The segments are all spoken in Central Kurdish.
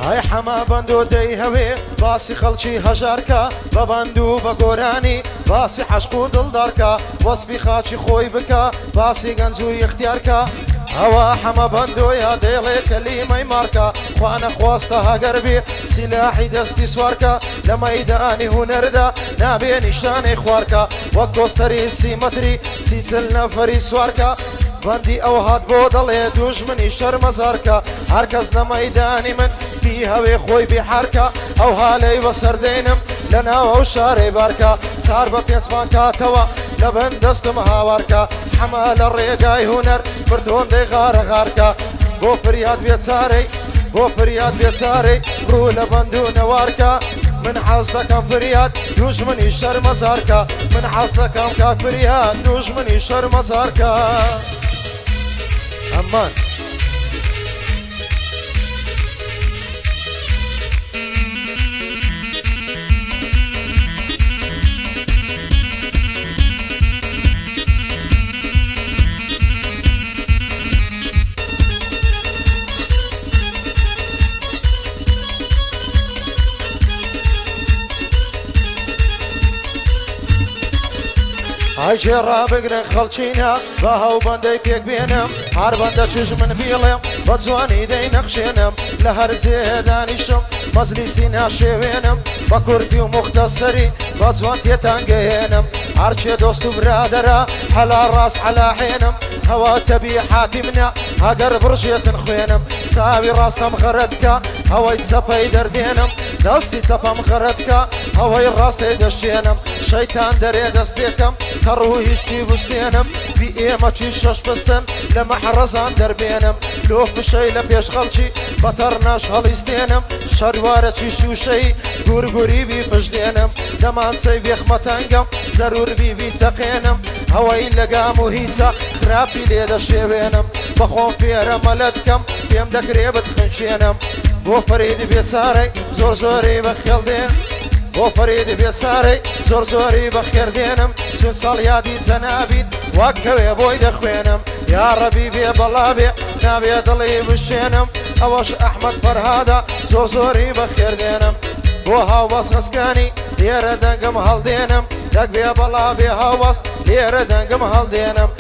ئای حەما بەندۆ دەی هەوێ باسی خەڵکی هەژارکە بە بەند و بە گۆرانی باسی حەشق و دڵدارکە وەسبی خاچی خۆی بکە باسی گەنج و اختیارکە ئەوە حەمە بەندۆیە دەیڵێ کەلیمەی مارکە خوا نەخواستە هەگەر بێ سیلاحی دەستی سوارکە لە مەیدانی هونەردا نابێ نیشانەی خوارکە وەک کۆستەری سیمەتری سیچل نەفەری سوارکە بەندی ئەو هات بۆ دەڵێ دوژمنی شەرمەزارکە هەرکەس لە مەیدانی من بی هەوێ خۆی بێحارکە ئەو هالەی بەسەردێنم لە ناو ئەو شارەی بارکە چار بە پێنجمان کاتەوە لە بن دەستم هاوارکە حەمە لە ڕێگای هونەر بردۆندەی غارە غارکە بۆ فریاد بێچارەی بۆ فریاد بێچارەی ڕوو لە بەند و نەوارکە من حەز دەکەم فریاد دوژمنی شەرمەزارکە من حەز دەکەم کا فریاد دوژمنی شەرمەزارکە ئەمان ئای جێڕا بگرن خەڵچینە بە هەو بەندەی پێک بێنم هەر بەندە چژ من بیڵێم بە جوانی دەی نەخشێنم لە هەر جێ دانیشم مەجلیسی ناشێوێنم بە کوردی و مختەسەری بە جوان تێتانگەهێنم هەرچێ دۆست و برادەرە حەلا ڕاست حەلاحێنم هەوا تەبیحاتی منە هەگەر بڕژێتن خوێنم چاوی ڕاستەم غەرەتکە هەوەی چەپەی دەردێنم دەستی چەپەم غەرەتکە هەوەی ڕاستی دەشتێنم شەیتان دەرێ دەست پێکەم کە ڕوو هیچی بستێنم بی ئێمە چی شەش بستن لە مەحرەزان دەربێنم لۆف بشەی لە پێش خەڵکی بەتەڕ ناش هەڵیستێنم شەروارە چی شوشەی گورگوری بی پشتێنم دەمانچەی بێخمەتەنگەم زەرور بیبی تەقێنم هەوەی لەگام و هیچە خراپی لێ دەشێوێنم بەخۆم فێرە مەلە دکەم پێم دەکرێ بتخنشێنم بۆ فەریدی بێسارەی زۆر زۆری بەخێڵدێن بۆ فەریدی بێسارەی زۆر زۆری بەخێردێنم چون ساڵ یادی جەنابیت واکەوێ بۆی دەخوێنم یا ڕەبی بێ بەڵا بێ نابێ دڵی بشێنم ئەوەش ئەحمەد فەرهادە زۆر زۆری بەخێردێنم بۆ هاوبەست هەسکانی لێرە دەنگم هەڵدێنم دەک بێ بەڵا بێ هاوبەست لێرە دەنگم هەڵدێنم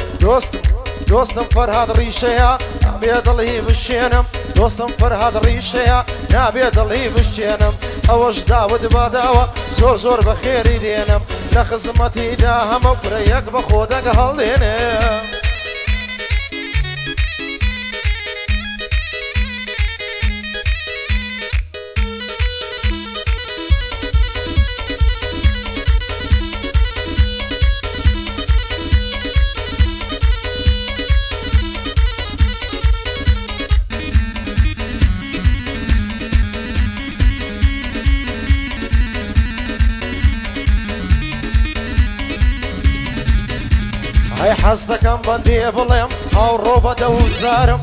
دۆستم فەرهاد ڕیشەیە نابێ دڵی بشێنم دۆستم فەرهاد ڕیشەیە نابێ دڵی بشێنم ئەوەش داود باداوە زۆر زۆر بەخێری دێنم لە خزمەتیدا هەمە فرەیەک بە خۆ دەنگ هەڵدێنم ئەی حەز دەکەم بەندێ بڵێم ئەو ڕۆبە دەوزارم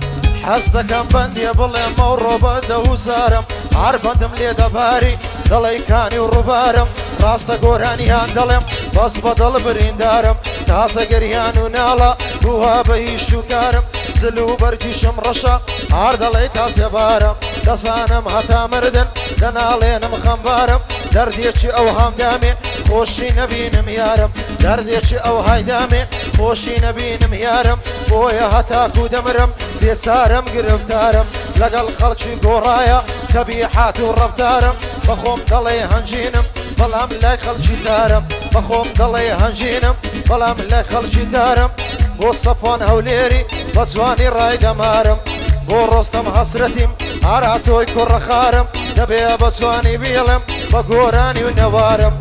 حەز دەکەم بەندێ بڵێم ئەو ڕۆبە دەوزارم هەر بەندم لێ دەباری دڵی کانی و ڕووبارم ڕاستە گۆرانیان دەڵێم بەس بە دڵ بریندارم تازە گەریان و ناڵە بووها بە هیچ و کارم زل و بەرگیشم ڕەشە هەر دەڵێ تازێ بارم دەزانم هەتا مردن دەناڵێنم خەمبارم دەردێکی ئەو هەنگامێ خۆشی نەبینم یارم دەردێکی ئەو هایدامێ خۆشی نەبینم یارم بۆیە هەتاکو دەمرم بێچارەم گرفتارم لەگەڵ خەڵکی گۆڕایە تەبیحات و ڕەفتارم بەخۆم دەڵێ هەنجینم بەڵام لای خەڵکی تارم بەخۆم دەڵێ هەنجینم بەڵام لای خەڵکی تارم بۆ سەفوان هەولێری بە جوانی ڕای دەمارم بۆ ڕۆستەم هەسرەتیم هەراتۆی کوڕەخارم دەبێ بە جوانی بیڵم بە گۆرانی و نەوارم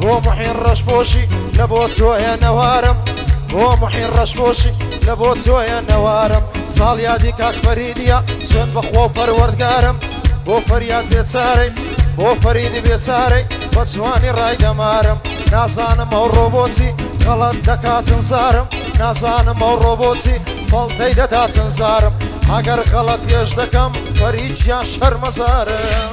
بۆ موحین ڕەشپۆشی لە بۆ تۆیە نەوارم بۆ موحین ڕەشپۆشی لە بۆ تۆیە نەوارم ساڵ یادی کاک فەریدیە سوێن بەخۆ پەروەردگارم بۆ فەریاد بێچارەی بۆ فەریدی بێچارەی بە جوانی ڕای دەمارم نازانم ئەو ڕۆبۆچی غەڵەت دەکاتن زارم نازانم ئەو ڕۆبۆچی فەڵتەی دەداتن زارم ئەگەر غەڵەت هێش دەکەم فەریدیان شەرمەزارم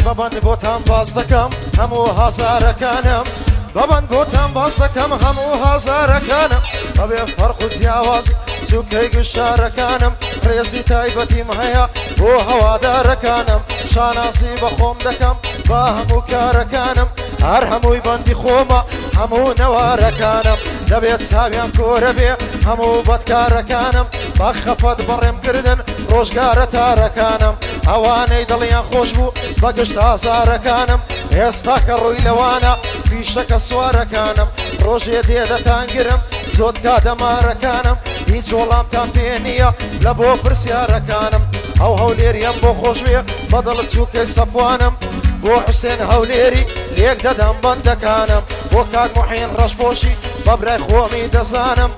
بەبەند بۆتان باز دەکەم هەموو هازارەکانم بەبەند بۆتان باز دەکەم هەموو هازارەکانم بەبێ فەرق و جیاوازی چووکەی گشارەکانم ڕێزی تایبەتیم هەیە بۆ هەوادارەکانم شاناسی بەخۆم دەکەم با هەموو کارەکانم هەر هەمووی بەندی خۆمە هەموو نەوارەکانم دەبێت چاویان کۆرە بێ هەموو بەدکارەکانم با خەفەت بەڕێمکردن ڕۆژگارە تارەکانم ئەوانەی دڵیان خۆش بوو بەگشت ئازارەکانم ئێستا کە ڕووی لەوانە پیشەکە سوارەکانم ڕۆژێ دێدەتانگرم زۆت کادەمارەکانم هیچ وەڵامتان پێ نییە لە بۆ پرسیارەکانم ئەو هەولێریەم بۆ خۆشوێ بەدڵ چووکەی سەفوانم بۆ حوسێن هەولێری لێک دەدەم بەندەکانم بۆ کاک موحین ڕەشپۆشی بە برای خۆمی دەزانم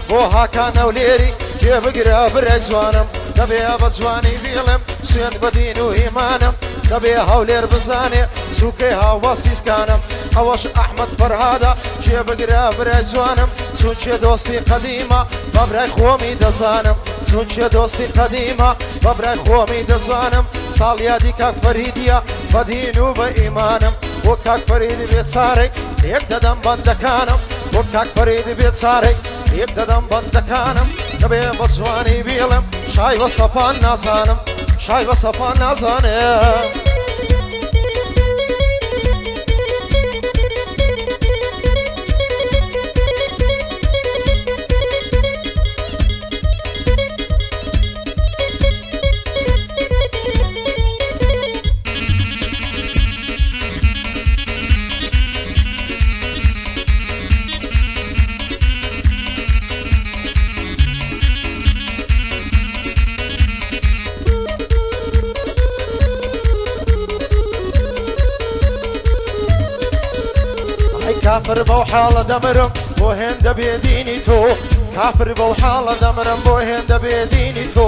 بۆ هاکان هەولێری جێبگرە برای جوانم دەبێ بە جوانی بیڵم سوێن بەدین و ئیمانم دەبێ هەولێر بزانێ چووکەی هاواسیسکانم ئەوەش ئەحمەد فەرهادە جێبگرە برای جوانم چونچێ دۆستی قەدیمە بە برای خۆمی دەزانم چونچێ دۆستی قەدیمە بە برای خۆمی دەزانم ساڵیادی کاک فەریدیە بە دین و بە ئیمانم بۆ کاک فەریدی بێ چارەی لێک دەدەم بەندەکانم بۆ کاک فەریدی بێ چارەی لێک دەدەم بەندەکانم دەبێ بە جوانی بیڵم شای بە سەپان نازانم شای بە سەپان نازانم کافر بەو حاڵە دەمرم بۆ هێندە بێدینی تۆ کافر بەو حاڵە دەمرم بۆ هێندە بێدینی تۆ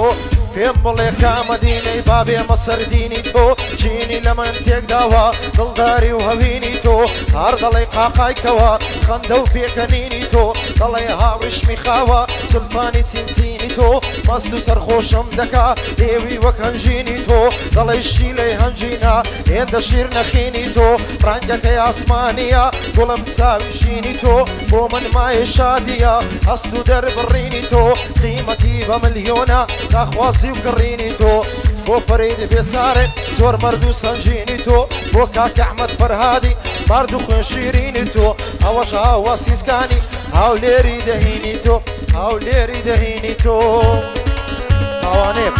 پێم بڵێ کامە دینەی بابێمە سەردینی تۆ چینی لە من تێکداوە دڵداری و هەوینی تۆ هەر دەڵێ قاقایکەوە خەندە و پێکەنینی تۆ دەڵێ هاوشمی خاوە زولفانی چینچینی تۆ مەست و سەرخۆشم دەکا لێوی وەک هەنجینی تۆ دەڵێ شیلەی هەنجینە هێندە شیر نەخینی تۆ ڕەنگەکەی ئاسمانیە گوڵم چاوی ژینی تۆ بۆ من مایە شادیە هەست و دەربڕینی تۆ قیمەتی بە ملیۆنە داخوازی و کڕینی تۆ بۆ فەریدی بێسارێ زۆر مەرد و سەنجینی تۆ بۆ کاک ئەحمەد فەرهادی مارد و خوێن شیرینی تۆ ئەوەش هاواسیسکانی هاولێری دەهینی تۆ هاولێری دەهینی تۆ ئەوانەیە